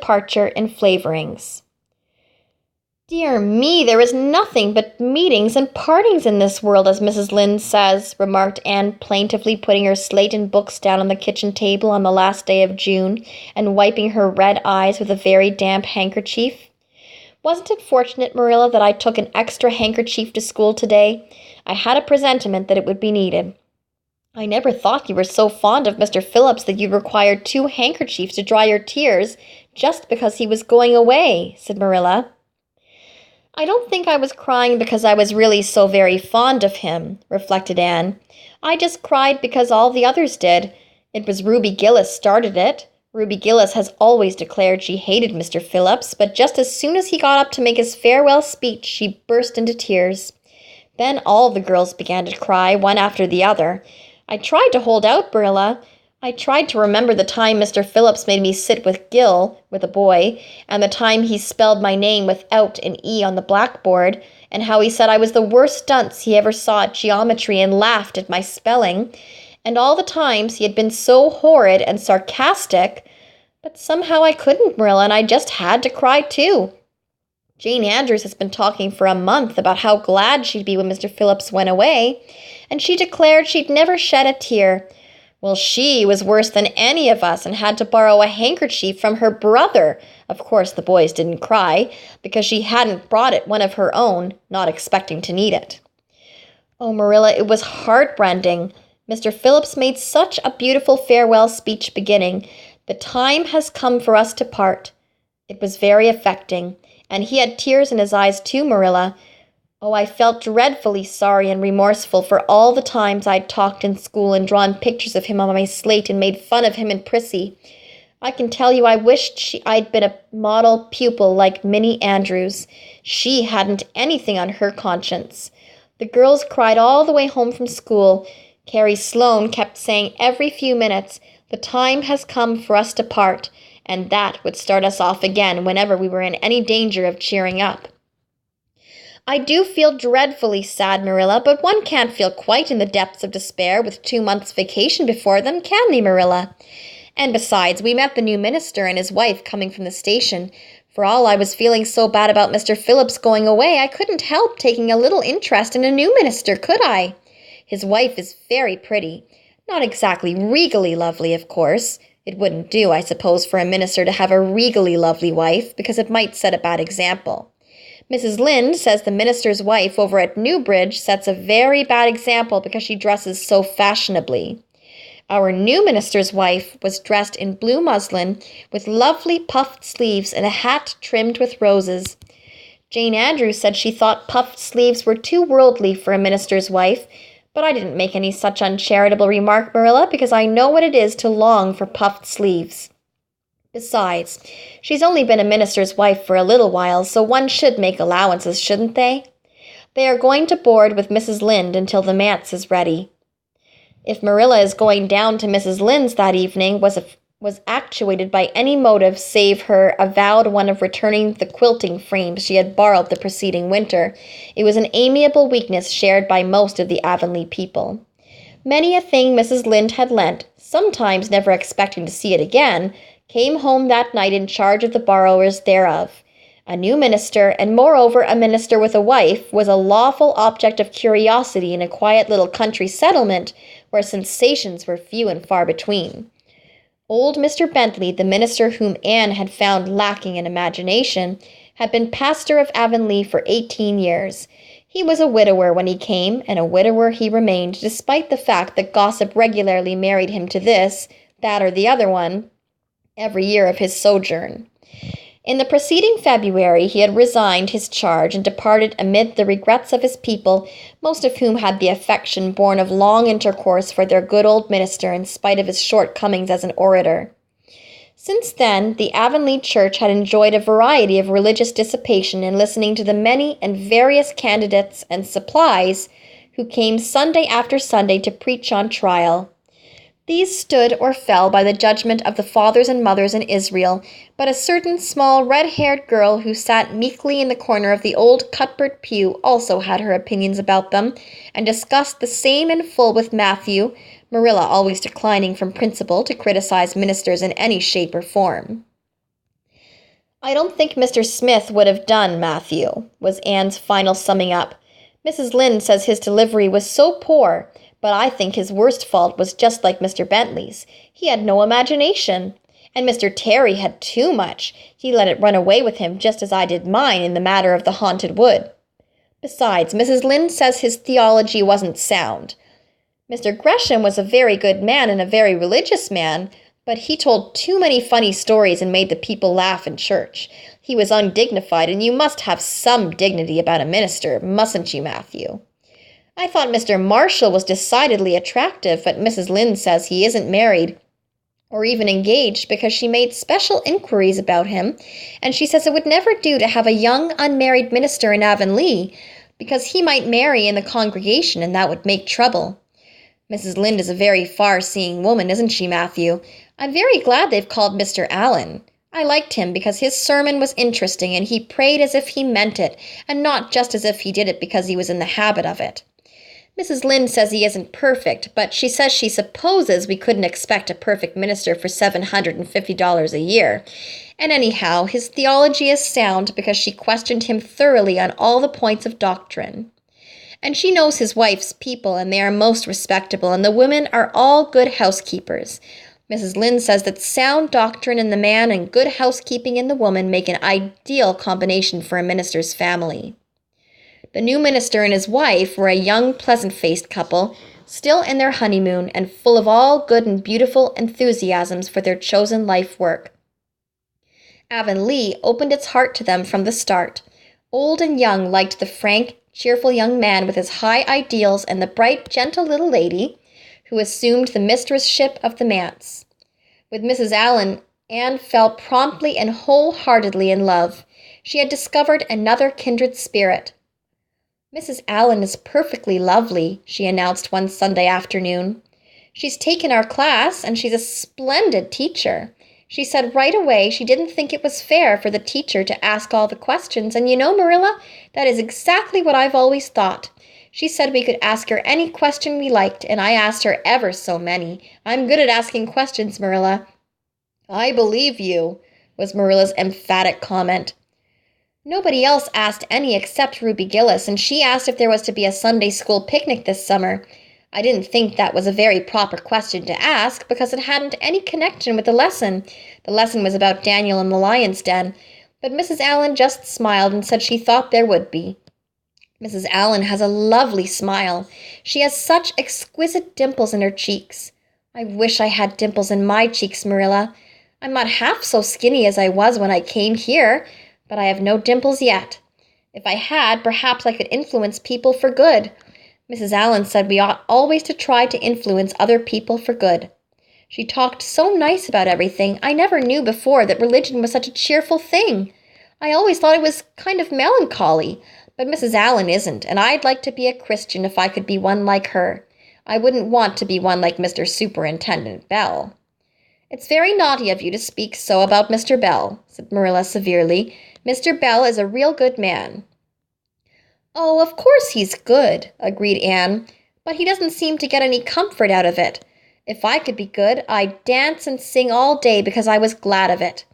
departure in Flavorings. "Dear me, there is nothing but meetings and partings in this world, as Mrs. Lynde says," remarked Anne plaintively, putting her slate and books down on the kitchen table on the last day of June and wiping her red eyes with a very damp handkerchief. "Wasn't it fortunate, Marilla, that I took an extra handkerchief to school today? I had a presentiment that it would be needed." "I never thought you were so fond of Mr. Phillips that you required 2 handkerchiefs to dry your tears just because he was going away," said Marilla. "I don't think I was crying because I was really so very fond of him," reflected Anne. "I just cried because all the others did. It was Ruby Gillis started it. Ruby Gillis has always declared she hated Mr. Phillips, but just as soon as he got up to make his farewell speech, she burst into tears. Then all the girls began to cry, one after the other. I tried to hold out, Marilla. I tried to remember the time Mr. Phillips made me sit with Gil, with a boy, and the time he spelled my name without an E on the blackboard, and how he said I was the worst dunce he ever saw at geometry and laughed at my spelling, and all the times he had been so horrid and sarcastic, but somehow I couldn't, Marilla, and I just had to cry too. Jane Andrews has been talking for a month about how glad she'd be when Mr. Phillips went away, and she declared she'd never shed a tear. Well, she was worse than any of us and had to borrow a handkerchief from her brother. Of course, the boys didn't cry, because she hadn't brought it one of her own, not expecting to need it. Oh, Marilla, it was heartrending. Mr. Phillips made such a beautiful farewell speech beginning, "The time has come for us to part." It was very affecting, and he had tears in his eyes too, Marilla. Oh, I felt dreadfully sorry and remorseful for all the times I'd talked in school and drawn pictures of him on my slate and made fun of him and Prissy. I can tell you I wished I'd been a model pupil like Minnie Andrews. She hadn't anything on her conscience. The girls cried all the way home from school. Carrie Sloane kept saying every few minutes, "The time has come for us to part," and that would start us off again whenever we were in any danger of cheering up. I do feel dreadfully sad, Marilla, but one can't feel quite in the depths of despair with 2 months' vacation before them, can they, Marilla? And besides, we met the new minister and his wife coming from the station. For all I was feeling so bad about Mr. Phillips going away, I couldn't help taking a little interest in a new minister, could I? His wife is very pretty. Not exactly regally lovely, of course. It wouldn't do, I suppose, for a minister to have a regally lovely wife, because it might set a bad example. Mrs. Lynde says the minister's wife over at Newbridge sets a very bad example because she dresses so fashionably. Our new minister's wife was dressed in blue muslin with lovely puffed sleeves and a hat trimmed with roses. Jane Andrews said she thought puffed sleeves were too worldly for a minister's wife, but I didn't make any such uncharitable remark, Marilla, because I know what it is to long for puffed sleeves. Besides, she's only been a minister's wife for a little while, so one should make allowances, shouldn't they? They are going to board with Mrs. Lynde until the manse is ready. If Marilla is going down to Mrs. Lynde's that evening was actuated by any motive save her avowed one of returning the quilting frames she had borrowed the preceding winter, it was an amiable weakness shared by most of the Avonlea people. Many a thing Mrs. Lynde had lent, sometimes never expecting to see it again, came home that night in charge of the borrowers thereof. A new minister, and moreover a minister with a wife, was a lawful object of curiosity in a quiet little country settlement where sensations were few and far between. Old Mr. Bentley, the minister whom Anne had found lacking in imagination, had been pastor of Avonlea for 18 years. He was a widower when he came, and a widower he remained, despite the fact that gossip regularly married him to this, that, or the other one, every year of his sojourn. In the preceding February, he had resigned his charge and departed amid the regrets of his people, most of whom had the affection born of long intercourse for their good old minister in spite of his shortcomings as an orator. Since then, the Avonlea church had enjoyed a variety of religious dissipation in listening to the many and various candidates and supplies who came Sunday after Sunday to preach on trial. These stood or fell by the judgment of the fathers and mothers in Israel, but a certain small red-haired girl who sat meekly in the corner of the old Cuthbert pew also had her opinions about them, and discussed the same in full with Matthew, Marilla always declining from principle to criticize ministers in any shape or form. I don't think Mr. Smith would have done, Matthew, was Anne's final summing up. Mrs. Lynde says his delivery was so poor, but I think his worst fault was just like Mr. Bentley's. He had no imagination. And Mr. Terry had too much. He let it run away with him just as I did mine in the matter of the haunted wood. Besides, Mrs. Lynde says his theology wasn't sound. Mr. Gresham was a very good man and a very religious man, but he told too many funny stories and made the people laugh in church. He was undignified, and you must have some dignity about a minister, mustn't you, Matthew? I thought Mr. Marshall was decidedly attractive, but Mrs. Lynde says he isn't married or even engaged because she made special inquiries about him, and she says it would never do to have a young unmarried minister in Avonlea because he might marry in the congregation and that would make trouble. Mrs. Lynde is a very far-seeing woman, isn't she, Matthew? I'm very glad they've called Mr. Allen. I liked him because his sermon was interesting and he prayed as if he meant it, and not just as if he did it because he was in the habit of it. Mrs. Lynde says he isn't perfect, but she says she supposes we couldn't expect a perfect minister for $750 a year. And anyhow, his theology is sound because she questioned him thoroughly on all the points of doctrine. And she knows his wife's people, and they are most respectable, and the women are all good housekeepers. Mrs. Lynde says that sound doctrine in the man and good housekeeping in the woman make an ideal combination for a minister's family. The new minister and his wife were a young, pleasant-faced couple, still in their honeymoon and full of all good and beautiful enthusiasms for their chosen life work. Avonlea opened its heart to them from the start. Old and young liked the frank, cheerful young man with his high ideals and the bright, gentle little lady who assumed the mistress-ship of the manse. With Mrs. Allen, Anne fell promptly and wholeheartedly in love. She had discovered another kindred spirit. Mrs. Allen is perfectly lovely, she announced one Sunday afternoon. She's taken our class, and she's a splendid teacher. She said right away she didn't think it was fair for the teacher to ask all the questions, and you know, Marilla, that is exactly what I've always thought. She said we could ask her any question we liked, and I asked her ever so many. I'm good at asking questions, Marilla. I believe you, was Marilla's emphatic comment. Nobody else asked any except Ruby Gillis, and she asked if there was to be a Sunday school picnic this summer. I didn't think that was a very proper question to ask because it hadn't any connection with the lesson. The lesson was about Daniel in the lion's den, but Mrs. Allen just smiled and said she thought there would be. Mrs. Allen has a lovely smile. She has such exquisite dimples in her cheeks. I wish I had dimples in my cheeks, Marilla. I'm not half so skinny as I was when I came here, but I have no dimples yet. If I had, perhaps I could influence people for good. Mrs. Allen said we ought always to try to influence other people for good. She talked so nice about everything. I never knew before that religion was such a cheerful thing. I always thought it was kind of melancholy, but Mrs. Allen isn't, and I'd like to be a Christian if I could be one like her. I wouldn't want to be one like Mr. Superintendent Bell. It's very naughty of you to speak so about Mr. Bell, said Marilla severely. Mr. Bell is a real good man. Oh, of course he's good, agreed Anne, but he doesn't seem to get any comfort out of it. If I could be good, I'd dance and sing all day because I was glad of it.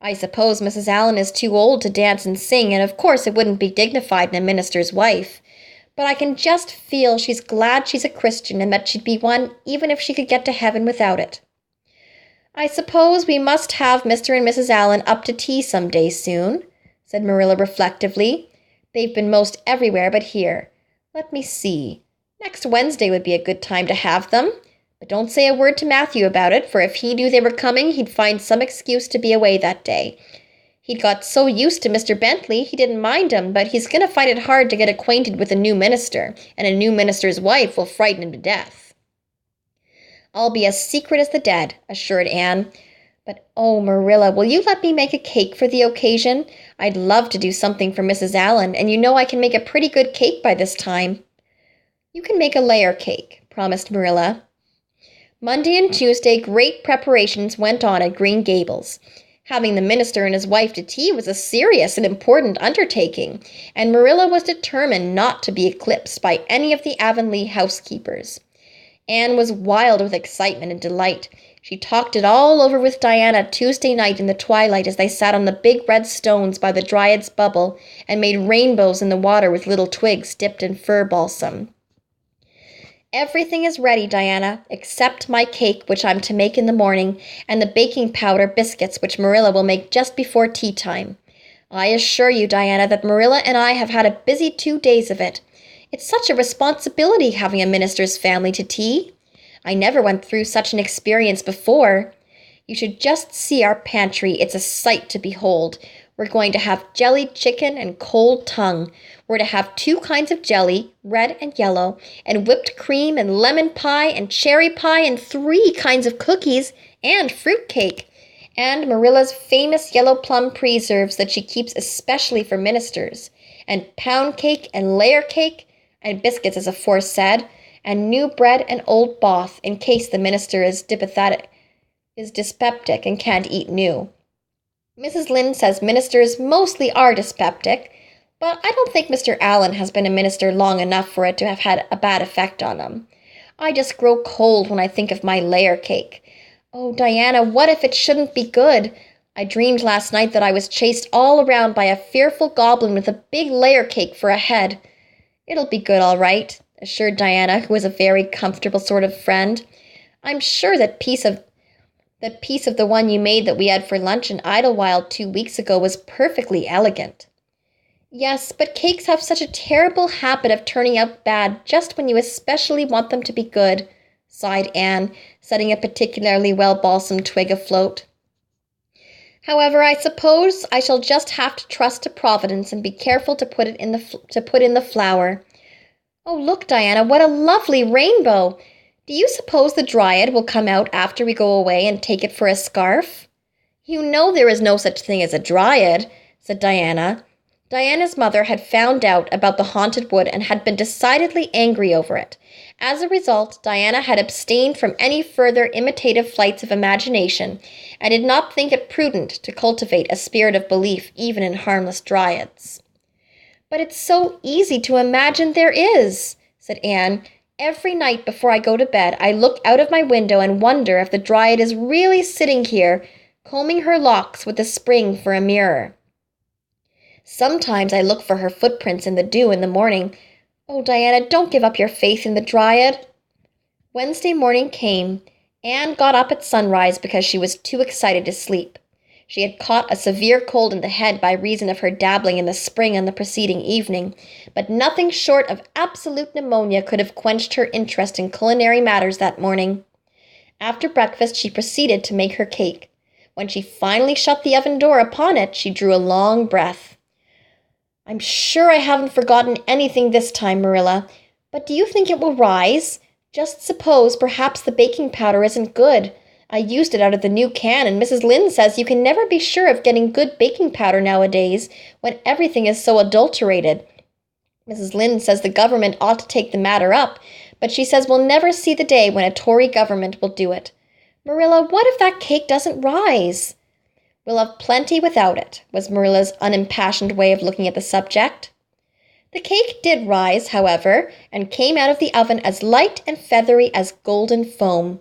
I suppose Mrs. Allen is too old to dance and sing, and of course it wouldn't be dignified in a minister's wife. But I can just feel she's glad she's a Christian and that she'd be one even if she could get to heaven without it. I suppose we must have Mr. and Mrs. Allen up to tea some day soon, said Marilla reflectively. They've been most everywhere but here. Let me see. Next Wednesday would be a good time to have them. But don't say a word to Matthew about it, for if he knew they were coming, he'd find some excuse to be away that day. He'd got so used to Mr. Bentley, he didn't mind him, but he's going to find it hard to get acquainted with a new minister, and a new minister's wife will frighten him to death. I'll be as secret as the dead, assured Anne. But, oh, Marilla, will you let me make a cake for the occasion? I'd love to do something for Mrs. Allen, and you know I can make a pretty good cake by this time. You can make a layer cake, promised Marilla. Monday and Tuesday, great preparations went on at Green Gables. Having the minister and his wife to tea was a serious and important undertaking, and Marilla was determined not to be eclipsed by any of the Avonlea housekeepers. Anne was wild with excitement and delight. She talked it all over with Diana Tuesday night in the twilight as they sat on the big red stones by the Dryad's bubble and made rainbows in the water with little twigs dipped in fir balsam. Everything is ready, Diana, except my cake, which I'm to make in the morning, and the baking powder biscuits, which Marilla will make just before tea time. I assure you, Diana, that Marilla and I have had a busy 2 days of it. It's such a responsibility having a minister's family to tea. I never went through such an experience before. You should just see our pantry. It's a sight to behold. We're going to have jellied chicken and cold tongue. We're to have 2 kinds of jelly, red and yellow, and whipped cream and lemon pie and cherry pie and 3 kinds of cookies and fruit cake. And Marilla's famous yellow plum preserves that she keeps especially for ministers, and pound cake and layer cake, and biscuits as aforesaid, and new bread and old broth in case the minister is dyspeptic and can't eat new. Mrs. Lynde says ministers mostly are dyspeptic, but I don't think Mr. Allen has been a minister long enough for it to have had a bad effect on him. I just grow cold when I think of my layer cake. Oh, Diana, what if it shouldn't be good? I dreamed last night that I was chased all around by a fearful goblin with a big layer cake for a head. It'll be good, all right, assured Diana, who was a very comfortable sort of friend. I'm sure that piece of the one you made that we had for lunch in Idlewild 2 weeks ago was perfectly elegant. Yes, but cakes have such a terrible habit of turning out bad just when you especially want them to be good, sighed Anne, setting a particularly well-balsamed twig afloat. However, I suppose I shall just have to trust to Providence and be careful to put in the flour. Oh, look, Diana, what a lovely rainbow! Do you suppose the Dryad will come out after we go away and take it for a scarf? You know there is no such thing as a Dryad, said Diana. Diana's mother had found out about the haunted wood and had been decidedly angry over it. As a result, Diana had abstained from any further imitative flights of imagination and did not think it prudent to cultivate a spirit of belief even in harmless Dryads. But it's so easy to imagine there is, said Anne. Every night before I go to bed, I look out of my window and wonder if the Dryad is really sitting here, combing her locks with the spring for a mirror. Sometimes I look for her footprints in the dew in the morning. Oh, Diana, don't give up your faith in the Dryad. Wednesday morning came. Anne got up at sunrise because she was too excited to sleep. She had caught a severe cold in the head by reason of her dabbling in the spring on the preceding evening, but nothing short of absolute pneumonia could have quenched her interest in culinary matters that morning. After breakfast, she proceeded to make her cake. When she finally shut the oven door upon it, she drew a long breath. I'm sure I haven't forgotten anything this time, Marilla, but do you think it will rise? Just suppose perhaps the baking powder isn't good. I used it out of the new can, and Mrs. Lynde says you can never be sure of getting good baking powder nowadays when everything is so adulterated. Mrs. Lynde says the government ought to take the matter up, but she says we'll never see the day when a Tory government will do it. Marilla, what if that cake doesn't rise? We'll have plenty without it, was Marilla's unimpassioned way of looking at the subject. The cake did rise, however, and came out of the oven as light and feathery as golden foam.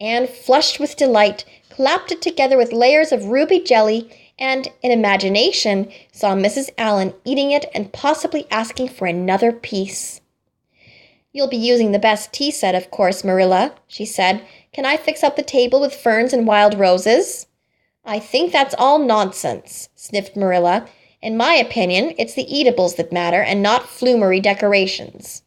Anne, flushed with delight, clapped it together with layers of ruby jelly, and, in imagination, saw Mrs. Allen eating it and possibly asking for another piece. You'll be using the best tea set, of course, Marilla, she said. Can I fix up the table with ferns and wild roses? I think that's all nonsense, sniffed Marilla. In my opinion, it's the eatables that matter and not flumery decorations.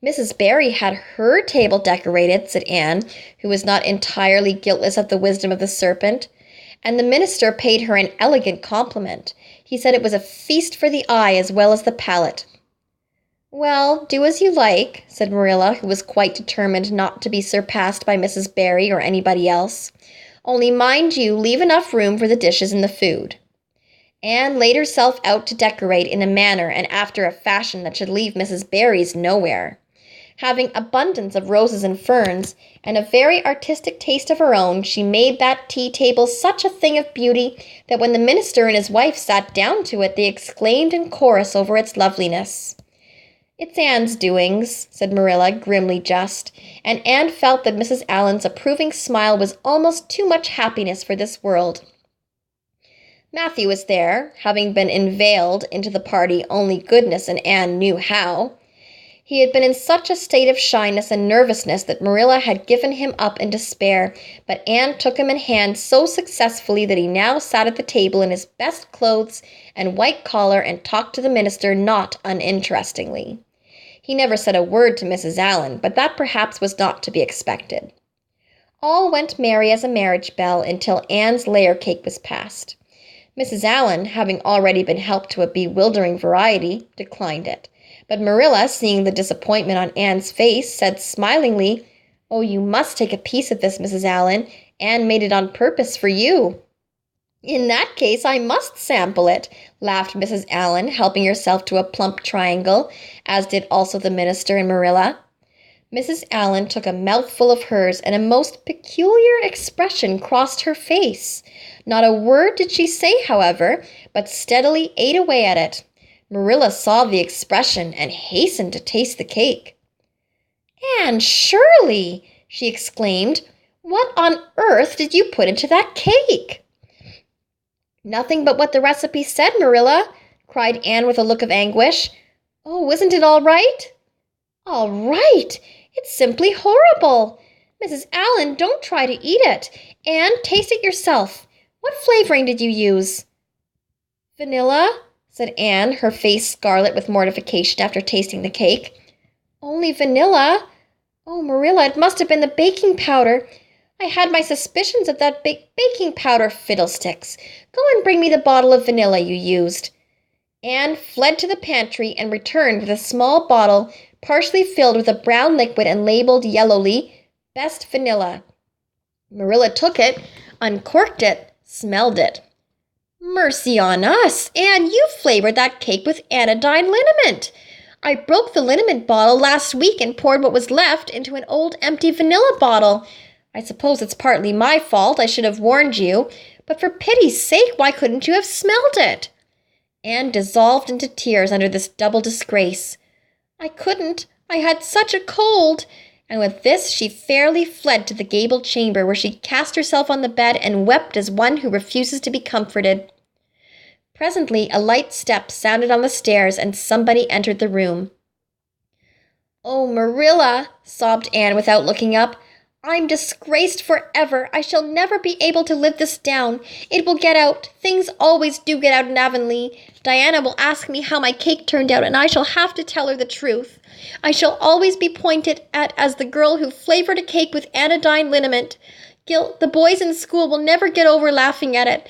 Mrs. Barry had her table decorated, said Anne, who was not entirely guiltless of the wisdom of the serpent, and the minister paid her an elegant compliment. He said it was a feast for the eye as well as the palate. Well, do as you like, said Marilla, who was quite determined not to be surpassed by Mrs. Barry or anybody else. Only mind you, leave enough room for the dishes and the food. Anne laid herself out to decorate in a manner and after a fashion that should leave Mrs. Barry's nowhere. Having abundance of roses and ferns, and a very artistic taste of her own, she made that tea table such a thing of beauty that when the minister and his wife sat down to it, they exclaimed in chorus over its loveliness. It's Anne's doings, said Marilla, grimly just, and Anne felt that Mrs. Allen's approving smile was almost too much happiness for this world. Matthew was there, having been inveigled into the party only goodness and Anne knew how. He had been in such a state of shyness and nervousness that Marilla had given him up in despair, but Anne took him in hand so successfully that he now sat at the table in his best clothes and white collar and talked to the minister not uninterestingly. He never said a word to Mrs. Allen, but that perhaps was not to be expected. All went merry as a marriage bell until Anne's layer cake was passed. Mrs. Allen, having already been helped to a bewildering variety, declined it. But Marilla, seeing the disappointment on Anne's face, said smilingly, "Oh, you must take a piece of this, Mrs. Allen. Anne made it on purpose for you." "In that case, I must sample it," laughed Mrs. Allen, helping herself to a plump triangle, as did also the minister and Marilla. Mrs. Allen took a mouthful of hers, and a most peculiar expression crossed her face. Not a word did she say, however, but steadily ate away at it. Marilla saw the expression and hastened to taste the cake. "Anne Shirley!" she exclaimed. "What on earth did you put into that cake?" "Nothing but what the recipe said, Marilla," cried Anne with a look of anguish. "Oh, isn't it all right?" "All right! It's simply horrible. Mrs. Allen, don't try to eat it. Anne, taste it yourself. What flavoring did you use?" "Vanilla," said Anne, her face scarlet with mortification after tasting the cake. "Only vanilla? Oh, Marilla, it must have been the baking powder. I had my suspicions of that baking powder, fiddlesticks. Go and bring me the bottle of vanilla you used." Anne fled to the pantry and returned with a small bottle partially filled with a brown liquid and labeled yellowly, "Best Vanilla." Marilla took it, uncorked it, smelled it. "Mercy on us, Anne, you flavored that cake with anodyne liniment. I broke the liniment bottle last week and poured what was left into an old empty vanilla bottle. I suppose it's partly my fault. I should have warned you. But for pity's sake, why couldn't you have smelled it?" Anne dissolved into tears under this double disgrace. "I couldn't. I had such a cold." And with this she fairly fled to the gable chamber, where she cast herself on the bed and wept as one who refuses to be comforted. Presently a light step sounded on the stairs, and somebody entered the room. "Oh, Marilla," sobbed Anne without looking up, "I'm disgraced forever. I shall never be able to live this down. It will get out. Things always do get out in Avonlea. Diana will ask me how my cake turned out, and I shall have to tell her the truth. I shall always be pointed at as the girl who flavored a cake with anodyne liniment. The boys in school will never get over laughing at it.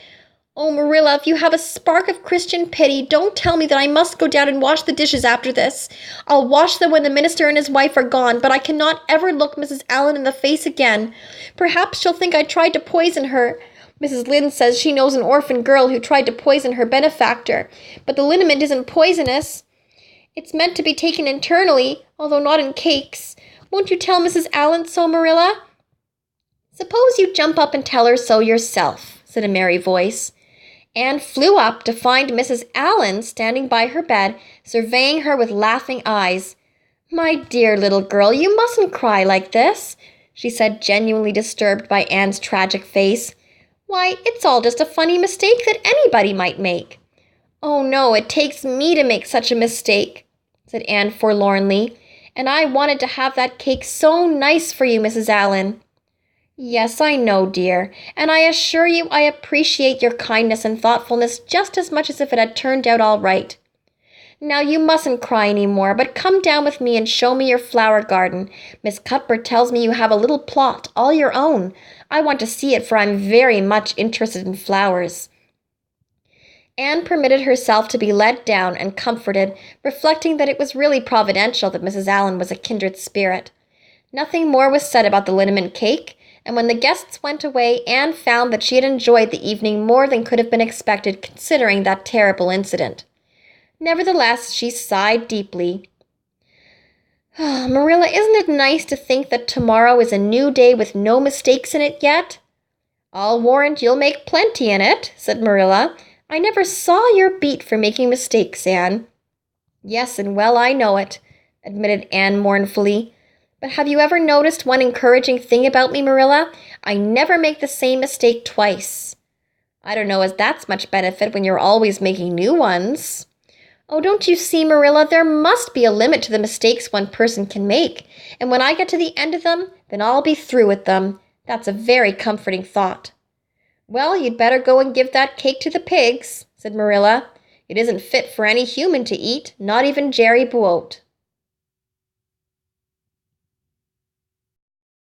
Oh, Marilla, if you have a spark of Christian pity, don't tell me that I must go down and wash the dishes after this. I'll wash them when the minister and his wife are gone, but I cannot ever look Mrs. Allen in the face again. Perhaps she'll think I tried to poison her. Mrs. Lynde says she knows an orphan girl who tried to poison her benefactor, but the liniment isn't poisonous. It's meant to be taken internally, although not in cakes. Won't you tell Mrs. Allen so, Marilla?" "Suppose you jump up and tell her so yourself," said a merry voice. Anne flew up to find Mrs. Allen standing by her bed, surveying her with laughing eyes. "My dear little girl, you mustn't cry like this," she said, genuinely disturbed by Anne's tragic face. "Why, it's all just a funny mistake that anybody might make." "Oh, no, it takes me to make such a mistake," said Anne forlornly. "And I wanted to have that cake so nice for you, Mrs. Allen." "Yes, I know, dear, and I assure you I appreciate your kindness and thoughtfulness just as much as if it had turned out all right. Now you mustn't cry any more, but come down with me and show me your flower garden. Miss Cuthbert tells me you have a little plot all your own. I want to see it, for I'm very much interested in flowers." Anne permitted herself to be led down and comforted, reflecting that it was really providential that Mrs. Allen was a kindred spirit. Nothing more was said about the liniment cake, and when the guests went away, Anne found that she had enjoyed the evening more than could have been expected considering that terrible incident. Nevertheless, she sighed deeply. "Oh, Marilla, isn't it nice to think that tomorrow is a new day with no mistakes in it yet?" "I'll warrant you'll make plenty in it," said Marilla. "I never saw your beat for making mistakes, Anne." "Yes, and well I know it," admitted Anne mournfully. But have you ever noticed one encouraging thing about me, Marilla? I never make the same mistake twice. I don't know as that's much benefit when you're always making new ones. Oh, don't you see, Marilla, there must be a limit to the mistakes one person can make, and when I get to the end of them, then I'll be through with them. That's a very comforting thought. Well, you'd better go and give that cake to the pigs, said Marilla. It isn't fit for any human to eat, not even Jerry Buote.